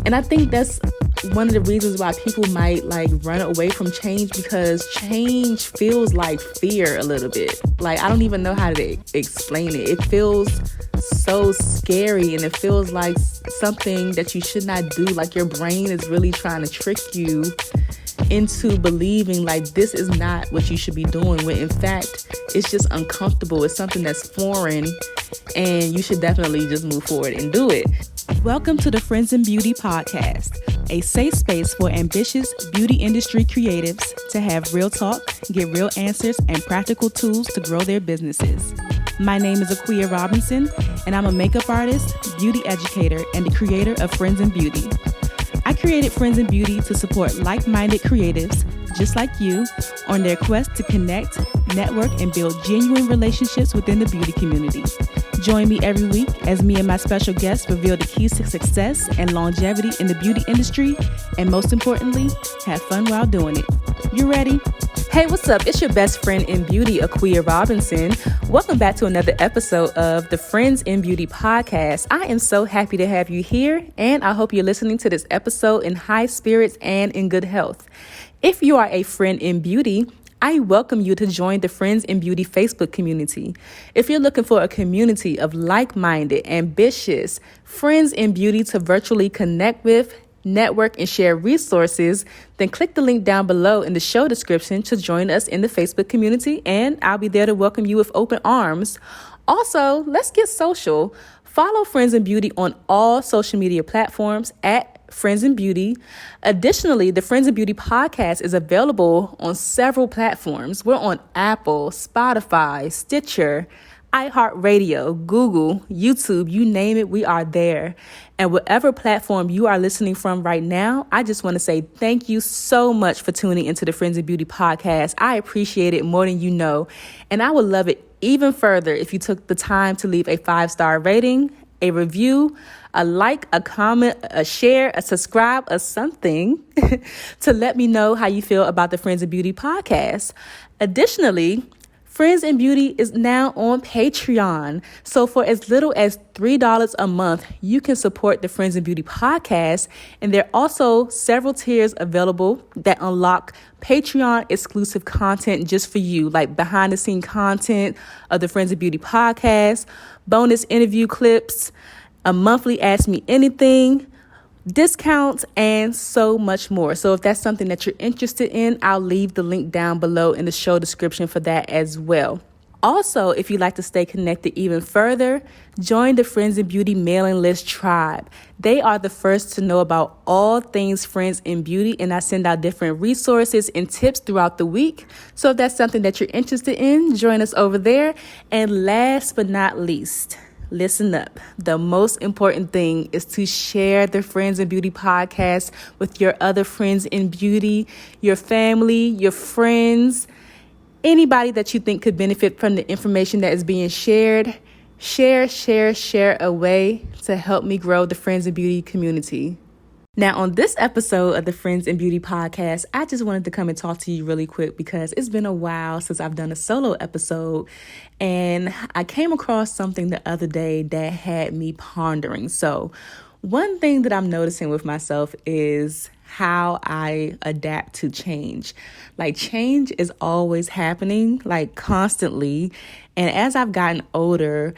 And I think that's one of the reasons why people might like run away from change, because change feels like fear a little bit. Like, I don't even know how to explain it. It feels so scary, and it feels like something that you should not do. Like, your brain is really trying to trick you into believing like this is not what you should be doing, when in fact it's just uncomfortable. It's something that's foreign, and you should definitely just move forward and do it. Welcome to the Friends in Beauty podcast, a safe space for ambitious beauty industry creatives to have real talk, get real answers, and practical tools to grow their businesses. My name is Aquia Robinson, and I'm a makeup artist, beauty educator, and the creator of Friends in Beauty. I created Friends in Beauty to support like-minded creatives just like you on their quest to connect, network, and build genuine relationships within the beauty community. Join me every week as me and my special guests reveal the keys to success and longevity in the beauty industry, and most importantly, have fun while doing it. You ready? Hey, what's up? It's your best friend in beauty, Aquia Robinson. Welcome back to another episode of the Friends in Beauty podcast. I am so happy to have you here, and I hope you're listening to this episode in high spirits and in good health. If you are a friend in beauty, I welcome you to join the Friends in Beauty Facebook community. If you're looking for a community of like-minded, ambitious friends in beauty to virtually connect with, network, and share resources, then click the link down below in the show description to join us in the Facebook community, and I'll be there to welcome you with open arms. Also, let's get social. Follow Friends in Beauty on all social media platforms at Friends in Beauty. Additionally, the Friends in Beauty podcast is available on several platforms. We're on Apple, Spotify, Stitcher, iHeartRadio, Google, YouTube, you name it, we are there. And whatever platform you are listening from right now, I just want to say thank you so much for tuning into the Friends in Beauty podcast. I appreciate it more than you know. And I would love it even further if you took the time to leave a 5-star rating, a review, a like, a comment, a share, a subscribe, or something to let me know how you feel about the Friends in Beauty podcast. Additionally, Friends in Beauty is now on Patreon. So for as little as $3 a month, you can support the Friends in Beauty podcast. And there are also several tiers available that unlock Patreon exclusive content just for you, like behind the scene content of the Friends in Beauty podcast, bonus interview clips, a monthly Ask Me Anything, discounts, and so much more. So if that's something that you're interested in, I'll leave the link down below in the show description for that as well. Also, if you'd like to stay connected even further, join the Friends in Beauty mailing list tribe. They are the first to know about all things Friends in Beauty, and I send out different resources and tips throughout the week. So if that's something that you're interested in, join us over there. And last but not least, listen up. The most important thing is to share the Friends in Beauty podcast with your other friends in beauty, your family, your friends, anybody that you think could benefit from the information that is being shared. Share away to help me grow the Friends in Beauty community. Now, on this episode of the Friends in Beauty podcast, I just wanted to come and talk to you really quick because it's been a while since I've done a solo episode, and I came across something the other day that had me pondering. So one thing that I'm noticing with myself is how I adapt to change. Like, change is always happening, like constantly. And as I've gotten older,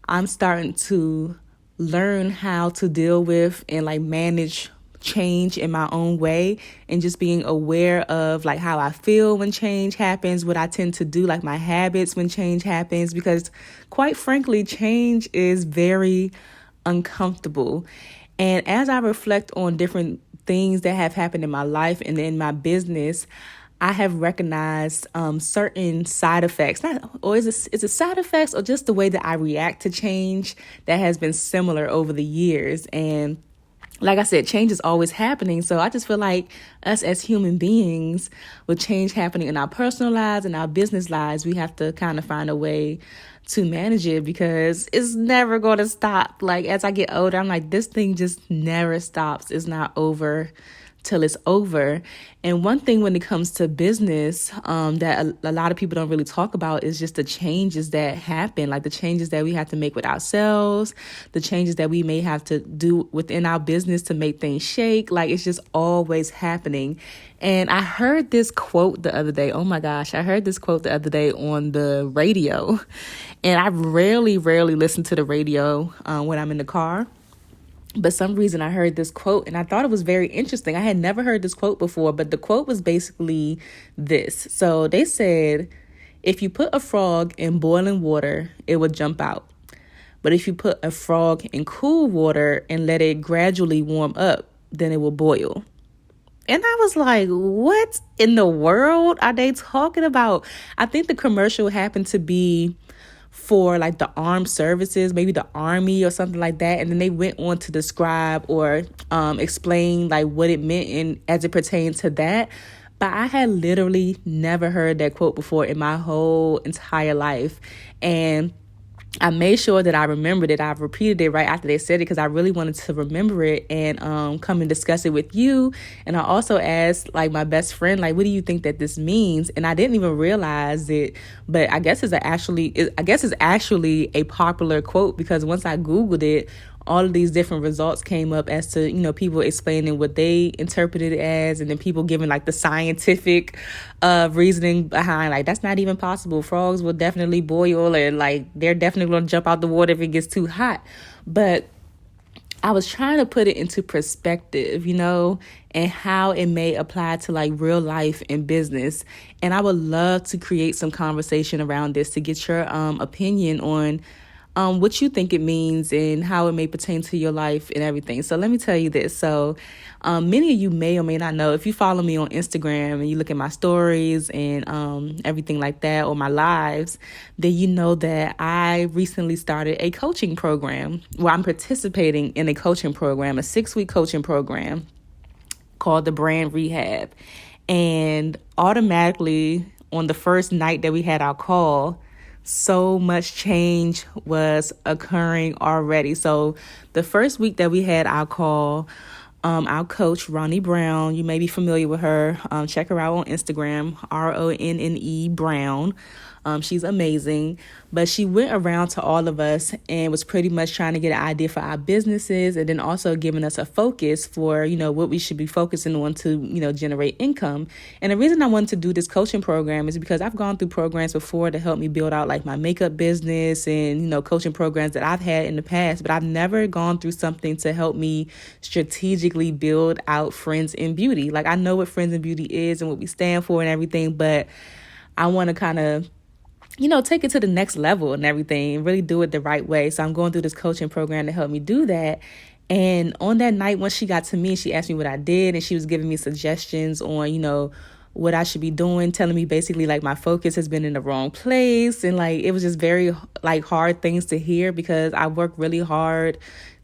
I'm starting to learn how to deal with and like manage change in my own way, and just being aware of like how I feel when change happens, what I tend to do, like my habits when change happens, because quite frankly, change is very uncomfortable. And as I reflect on different things that have happened in my life and in my business, I have recognized certain side effects, is it side effects or just the way that I react to change that has been similar over the years. And like I said, change is always happening. So I just feel like us as human beings, with change happening in our personal lives and our business lives, we have to kind of find a way to manage it, because it's never going to stop. Like, as I get older, I'm like, this thing just never stops. It's not over till it's over. And one thing when it comes to business that a lot of people don't really talk about is just the changes that happen, like the changes that we have to make with ourselves, the changes that we may have to do within our business to make things shake. Like, it's just always happening. And I heard this quote the other day. Oh my gosh, I heard this quote the other day on the radio. And I rarely listen to the radio when I'm in the car. But some reason I heard this quote and I thought it was very interesting. I had never heard this quote before, but the quote was basically this. So they said, if you put a frog in boiling water, it would jump out. But if you put a frog in cool water and let it gradually warm up, then it will boil. And I was like, what in the world are they talking about? I think the commercial happened to be for like the armed services, maybe the army or something like that. And then they went on to describe or explain like what it meant and as it pertains to that. But I had literally never heard that quote before in my whole entire life. And I made sure that I remembered it. I repeated it right after they said it because I really wanted to remember it and come and discuss it with you. And I also asked like my best friend, like, what do you think that this means? And I didn't even realize it, but I guess it's actually a popular quote because once I Googled it, all of these different results came up as to, people explaining what they interpreted it as, and then people giving like the scientific reasoning behind like that's not even possible. Frogs will definitely boil, and like they're definitely going to jump out the water if it gets too hot. But I was trying to put it into perspective, and how it may apply to like real life and business. And I would love to create some conversation around this to get your opinion on what you think it means and how it may pertain to your life and everything. So let me tell you this. So many of you may or may not know, if you follow me on Instagram and you look at my stories and everything like that, or my lives, then you know that I recently started a coaching program. Well, I'm participating in a coaching program, a 6-week coaching program called the brand Rehab. And automatically on the first night that we had our call, so much change was occurring already. So the first week that we had our call, our coach, Ronne Brown, you may be familiar with her. Check her out on Instagram, Ronne Brown. She's amazing. But she went around to all of us and was pretty much trying to get an idea for our businesses, and then also giving us a focus for, what we should be focusing on to, generate income. And the reason I wanted to do this coaching program is because I've gone through programs before to help me build out like my makeup business and, coaching programs that I've had in the past, but I've never gone through something to help me strategically build out Friends in Beauty. Like, I know what Friends in Beauty is and what we stand for and everything, but I want to kind of take it to the next level and everything and really do it the right way. So I'm going through this coaching program to help me do that. And on that night, once she got to me, she asked me what I did, and she was giving me suggestions on, what I should be doing, telling me basically like my focus has been in the wrong place. And like, it was just very like hard things to hear because I work really hard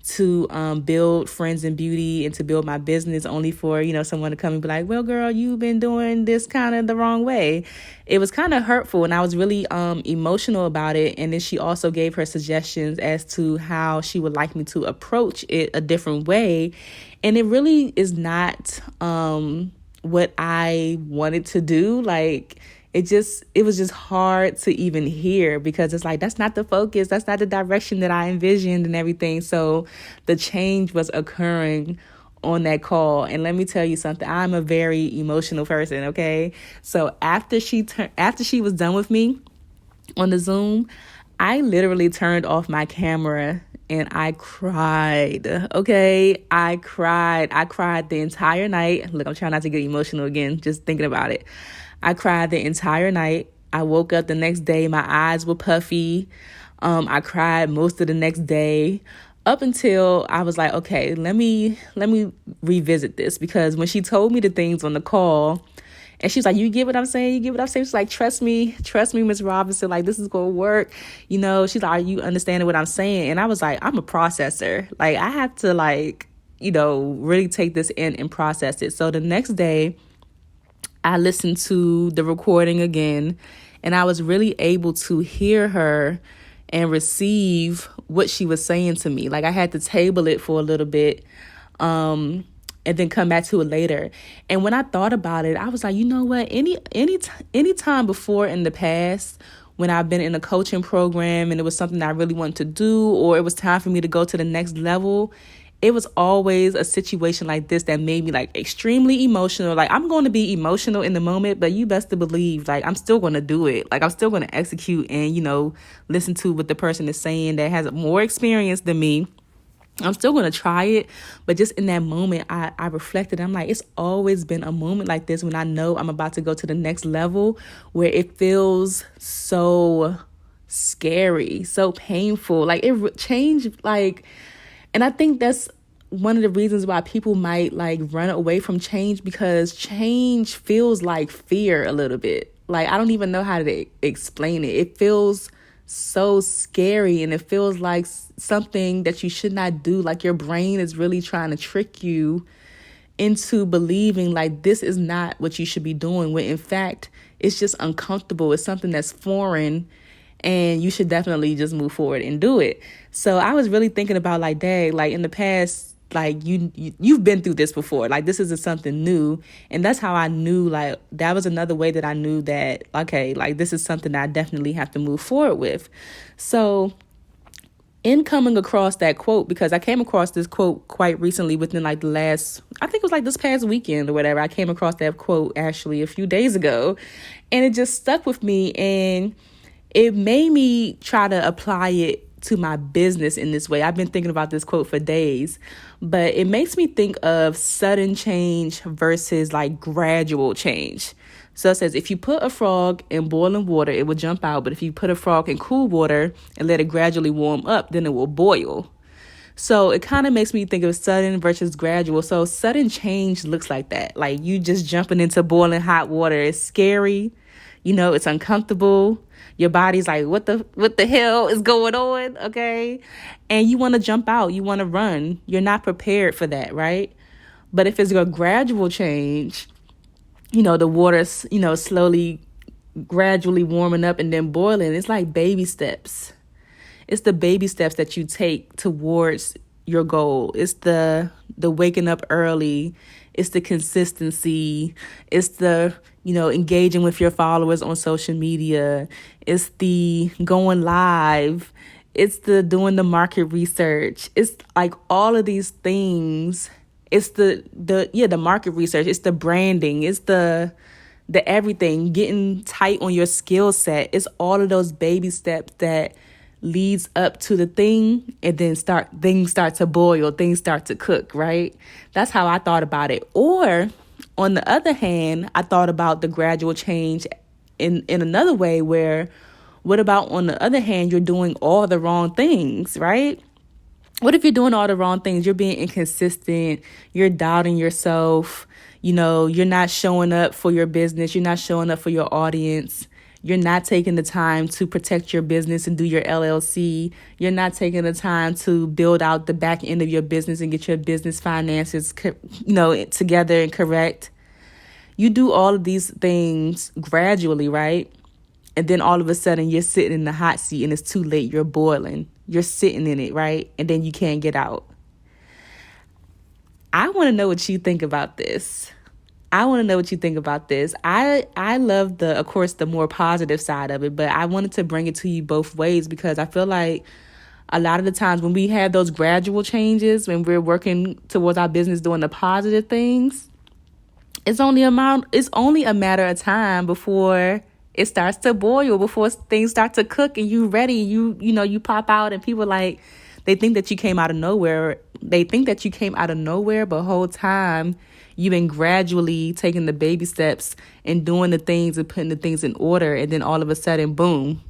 to build Friends in Beauty and to build my business, only for, someone to come and be like, well, girl, you've been doing this kind of the wrong way. It was kind of hurtful, and I was really emotional about it. And then she also gave her suggestions as to how she would like me to approach it a different way. And it really is not what I wanted to do. Like, it was just hard to even hear because it's like, that's not the focus. That's not the direction that I envisioned and everything. So the change was occurring on that call. And let me tell you something, I'm a very emotional person. Okay. So after she was done with me on the Zoom, I literally turned off my camera and I cried. Okay. I cried the entire night. Look, I'm trying not to get emotional again, just thinking about it. I cried the entire night. I woke up the next day. My eyes were puffy. I cried most of the next day up until I was like, okay, let me revisit this. Because when she told me the things on the call, and she was like, you get what I'm saying? You get what I'm saying? She's like, trust me, Ms. Robinson. Like, this is going to work. She's like, are you understanding what I'm saying? And I was like, I'm a processor. Like, I have to really take this in and process it. So the next day, I listened to the recording again, and I was really able to hear her and receive what she was saying to me. Like, I had to table it for a little bit. And and then come back to it later. And when I thought about it, I was like, you know what? Any time before in the past when I've been in a coaching program and it was something that I really wanted to do, or it was time for me to go to the next level, it was always a situation like this that made me like extremely emotional. Like, I'm going to be emotional in the moment, but you best to believe, like, I'm still going to do it. Like, I'm still going to execute and, listen to what the person is saying that has more experience than me. I'm still going to try it. But just in that moment, I reflected. I'm like, it's always been a moment like this when I know I'm about to go to the next level, where it feels so scary, so painful. Like, it changed, like, and I think that's one of the reasons why people might like run away from change, because change feels like fear a little bit. Like, I don't even know how to explain it. It feels so scary, and it feels like something that you should not do. Like, your brain is really trying to trick you into believing like this is not what you should be doing, when in fact it's just uncomfortable. It's something that's foreign, and you should definitely just move forward and do it. So I was really thinking about like, dang, like in the past, like you've been through this before. Like, this isn't something new. And that's how I knew, like, that was another way that I knew that, okay, like, this is something that I definitely have to move forward with. So in coming across that quote, because I came across this quote quite recently within like the last, I think it was like this past weekend or whatever. I came across that quote actually a few days ago, and it just stuck with me, and it made me try to apply it to my business in this way. I've been thinking about this quote for days, but it makes me think of sudden change versus like gradual change. So it says, if you put a frog in boiling water, it will jump out. But if you put a frog in cool water and let it gradually warm up, then it will boil. So it kind of makes me think of sudden versus gradual. So sudden change looks like that. Like, you just jumping into boiling hot water. It's scary. It's uncomfortable. Your body's like, what the hell is going on? Okay. And you want to jump out. You want to run. You're not prepared for that, right? But if it's a gradual change, the water's, slowly, gradually warming up and then boiling. It's like baby steps. It's the baby steps that you take towards your goal. It's the waking up early. It's the consistency. It's the, engaging with your followers on social media. It's the going live. It's the doing the market research. It's like all of these things. It's the market research. It's the branding. It's the everything, getting tight on your skill set. It's all of those baby steps that leads up to the thing, and then things start to boil, things start to cook, right? That's how I thought about it. Or on the other hand, I thought about the gradual change in another way, where what about on the other hand, you're doing all the wrong things, right? What if you're doing all the wrong things? You're being inconsistent. You're doubting yourself. You're not showing up for your business. You're not showing up for your audience. You're not taking the time to protect your business and do your LLC. You're not taking the time to build out the back end of your business and get your business finances, together and correct. You do all of these things gradually, right? And then all of a sudden you're sitting in the hot seat and it's too late. You're boiling. You're sitting in it, right? And then you can't get out. I want to know what you think about this. I love of course, the more positive side of it, but I wanted to bring it to you both ways, because I feel like a lot of the times when we have those gradual changes, when we're working towards our business, doing the positive things, it's only a matter of time before it starts to boil, before things start to cook and you ready, you pop out and people like, they think that you came out of nowhere. But whole time you've been gradually taking the baby steps and doing the things and putting the things in order. And then all of a sudden, boom,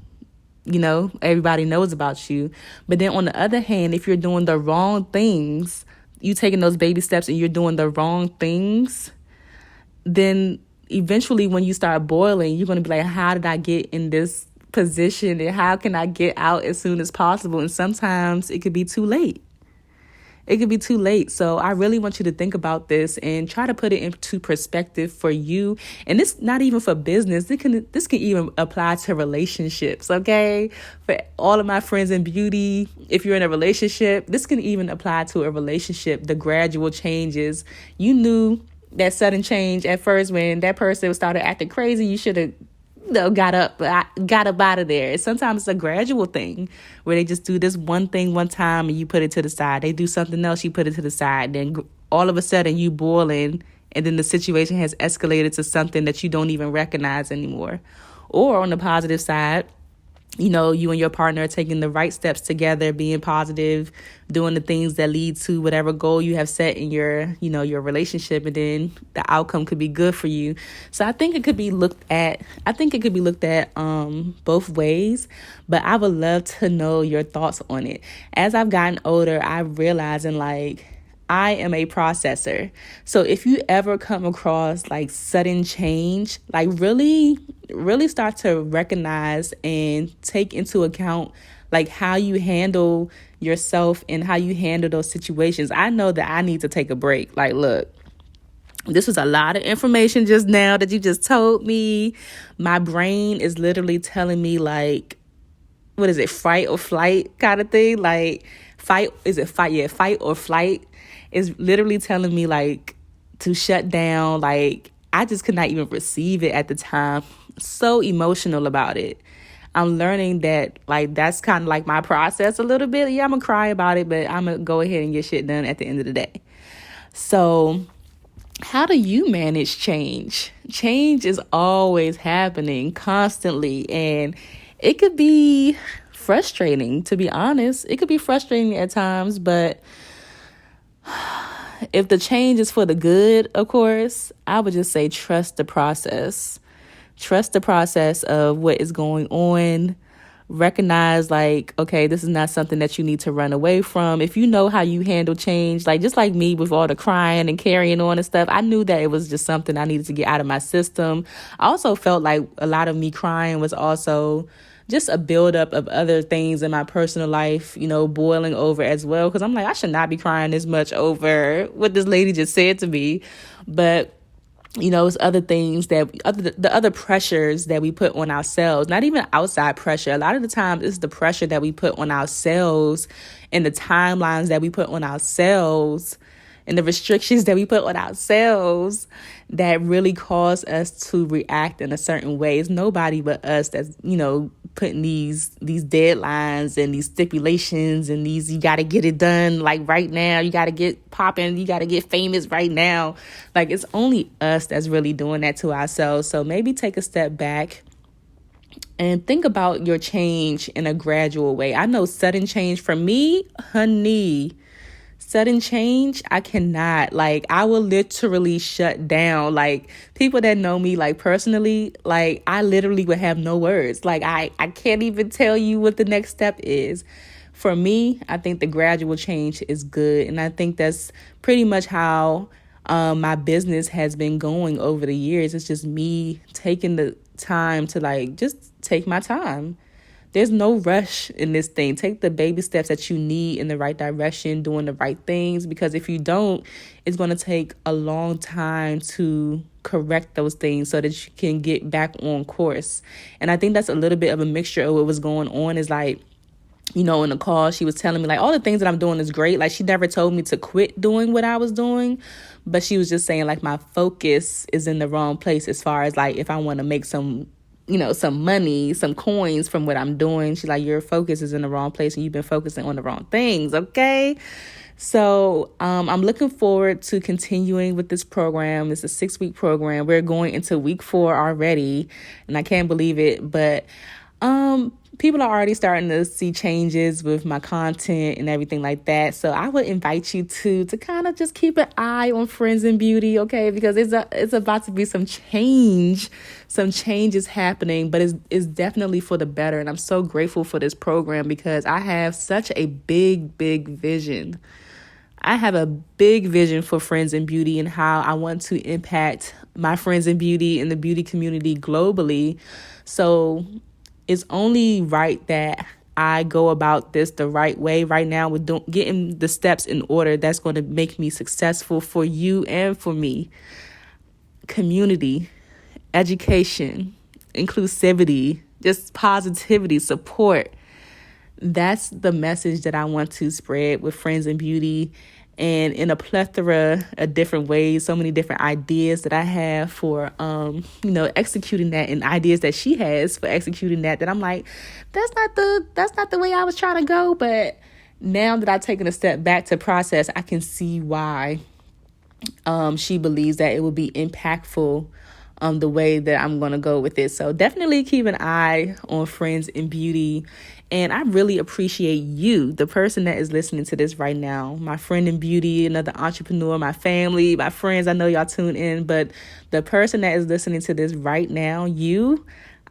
everybody knows about you. But then on the other hand, if you're doing the wrong things, you taking those baby steps and you're doing the wrong things, then eventually when you start boiling, you're going to be like, how did I get in this position, and how can I get out as soon as possible? And sometimes it could be too late. it could be too late. So I really want you to think about this and try to put it into perspective for you. And this not even for business. This can even apply to relationships, okay? For all of my friends in beauty, if you're in a relationship, this can even apply to a relationship. The gradual changes. You knew that sudden change at first when that person started acting crazy. You should have got up out of there. Sometimes it's a gradual thing where they just do this one thing one time and you put it to the side. They do something else, you put it to the side. Then all of a sudden you boiling, and then the situation has escalated to something that you don't even recognize anymore. Or on the positive side, you and your partner are taking the right steps together, being positive, doing the things that lead to whatever goal you have set in your relationship, and then the outcome could be good for you. So I think it could be looked at. Both ways, but I would love to know your thoughts on it. As I've gotten older, I'm realizing I am a processor. So if you ever come across sudden change, really, really start to recognize and take into account how you handle yourself and how you handle those situations. I know that I need to take a break. Look, this was a lot of information just now that you just told me. My brain is literally telling me what is it, fight or flight kind of thing? Fight or flight is literally telling me to shut down. I just could not even receive it at the time. So emotional about it. I'm learning that that's kind of my process a little bit. Yeah, I'm gonna cry about it, but I'm gonna go ahead and get shit done at the end of the day. So how do you manage change? Change is always happening constantly, and it could be frustrating, to be honest. It could be frustrating at times, but if the change is for the good, of course, I would just say trust the process. Trust the process of what is going on. Recognize okay, this is not something that you need to run away from. If you know how you handle change, just like me with all the crying and carrying on and stuff, I knew that it was just something I needed to get out of my system. I also felt a lot of me crying was also just a buildup of other things in my personal life, boiling over as well. Because I'm I should not be crying this much over what this lady just said to me. But, it's other things the other pressures that we put on ourselves, not even outside pressure. A lot of the times it's the pressure that we put on ourselves and the timelines that we put on ourselves and the restrictions that we put on ourselves that really cause us to react in a certain way. It's nobody but us that's, putting these deadlines and these stipulations and these, you got to get it done right now. You got to get popping. You got to get famous right now. It's only us that's really doing that to ourselves. So maybe take a step back and think about your change in a gradual way. I know sudden change for me, honey, sudden change, I cannot. I will literally shut down. People that know me personally, I literally would have no words. I can't even tell you what the next step is. For me, I think the gradual change is good. And I think that's pretty much how my business has been going over the years. It's just me taking the time to just take my time. There's no rush in this thing. Take the baby steps that you need in the right direction, doing the right things, because if you don't, it's going to take a long time to correct those things so that you can get back on course. And I think that's a little bit of a mixture of what was going on is in the call, she was telling me all the things that I'm doing is great. She never told me to quit doing what I was doing, but she was just saying my focus is in the wrong place as far as if I want to make some money, some coins from what I'm doing. She's your focus is in the wrong place and you've been focusing on the wrong things. Okay. So, I'm looking forward to continuing with this program. It's a 6-week program. We're going into week 4 already and I can't believe it, but, people are already starting to see changes with my content and everything like that. So I would invite you to kind of just keep an eye on Friends in Beauty, okay? Because it's about to be some change. Some change is happening, but it's definitely for the better. And I'm so grateful for this program because I have such a big, big vision. I have a big vision for Friends in Beauty and how I want to impact my friends in beauty and the beauty community globally. So it's only right that I go about this the right way right now with getting the steps in order that's going to make me successful for you and for me. Community, education, inclusivity, just positivity, support. That's the message that I want to spread with Friends in Beauty, and in a plethora of different ways, so many different ideas that I have for, executing that, and ideas that she has for executing that I'm like, that's not the way I was trying to go. But now that I've taken a step back to process, I can see why she believes that it will be impactful the way that I'm going to go with it. So definitely keep an eye on Friends in Beauty. And I really appreciate you, the person that is listening to this right now, my friend in beauty, another entrepreneur, my family, my friends. I know y'all tune in, but the person that is listening to this right now,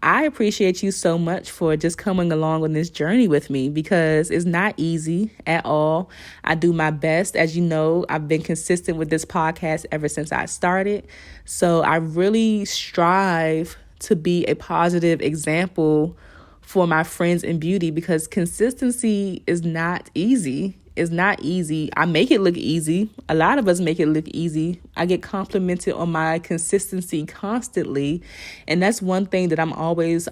I appreciate you so much for just coming along on this journey with me, because it's not easy at all. I do my best. As you know, I've been consistent with this podcast ever since I started. So I really strive to be a positive example for my friends in beauty, because consistency is not easy. It's not easy. I make it look easy. A lot of us make it look easy. I get complimented on my consistency constantly. And that's one thing that I'm always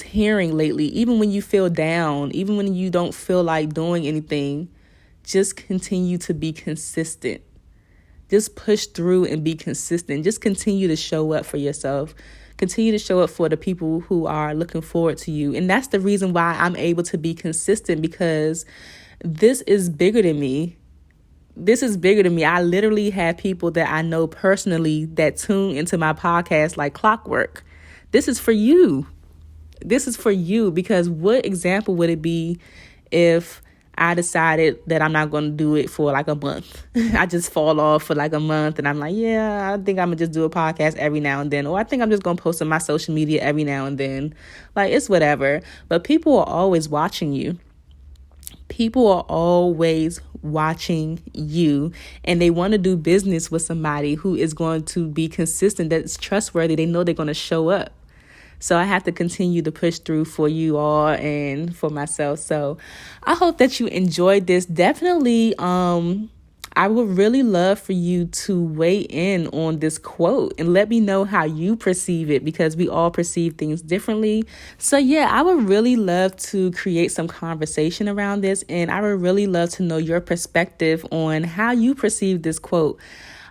hearing lately. Even when you feel down, even when you don't feel like doing anything, just continue to be consistent. Just push through and be consistent. Just continue to show up for yourself. Continue to show up for the people who are looking forward to you. And that's the reason why I'm able to be consistent, because this is bigger than me. This is bigger than me. I literally have people that I know personally that tune into my podcast like clockwork. This is for you. This is for you, because what example would it be if I decided that I'm not going to do it for like a month? I just fall off for like a month and I'm like, yeah, I think I'm going to just do a podcast every now and then. Or I think I'm just going to post on my social media every now and then. Like, it's whatever. But people are always watching you. People are always watching you, and they want to do business with somebody who is going to be consistent, that's trustworthy. They know they're going to show up. So I have to continue to push through for you all and for myself. So I hope that you enjoyed this. Definitely, I would really love for you to weigh in on this quote and let me know how you perceive it, because we all perceive things differently. So yeah, I would really love to create some conversation around this, and I would really love to know your perspective on how you perceive this quote.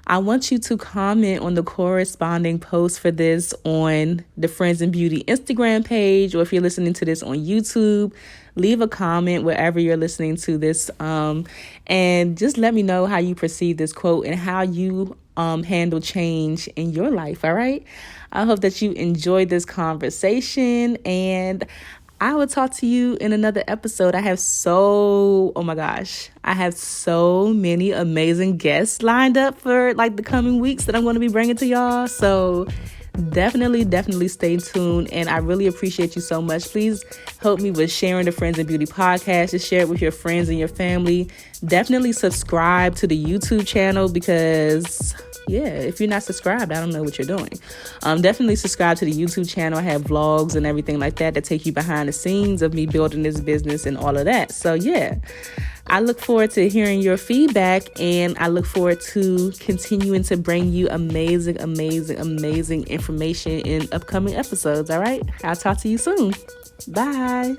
I want you to comment on the corresponding post for this on the Friends in Beauty Instagram page, or if you're listening to this on YouTube, leave a comment wherever you're listening to this, and just let me know how you perceive this quote and how you handle change in your life. All right. I hope that you enjoyed this conversation, and I will talk to you in another episode. I have so many amazing guests lined up for like the coming weeks that I'm going to be bringing to y'all. So definitely stay tuned. And I really appreciate you so much. Please help me with sharing the Friends in Beauty podcast. Just share it with your friends and your family. Definitely subscribe to the YouTube channel, because if you're not subscribed, I don't know what you're doing. Definitely subscribe to the YouTube channel. I have vlogs and everything like that take you behind the scenes of me building this business and all of that. So I look forward to hearing your feedback, and I look forward to continuing to bring you amazing information in upcoming episodes. All right. I'll talk to you soon. Bye.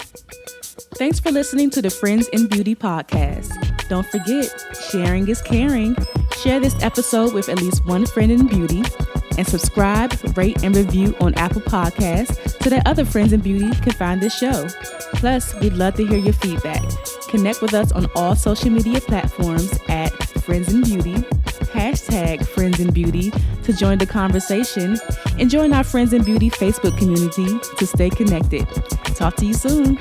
Thanks for listening to the Friends in Beauty podcast. Don't forget, sharing is caring. Share this episode with at least one friend in beauty, and subscribe, rate, and review on Apple Podcasts so that other friends in beauty can find this show. Plus, we'd love to hear your feedback. Connect with us on all social media platforms at Friends in Beauty, #FriendsInBeauty to join the conversation, and join our Friends in Beauty Facebook community to stay connected. Talk to you soon.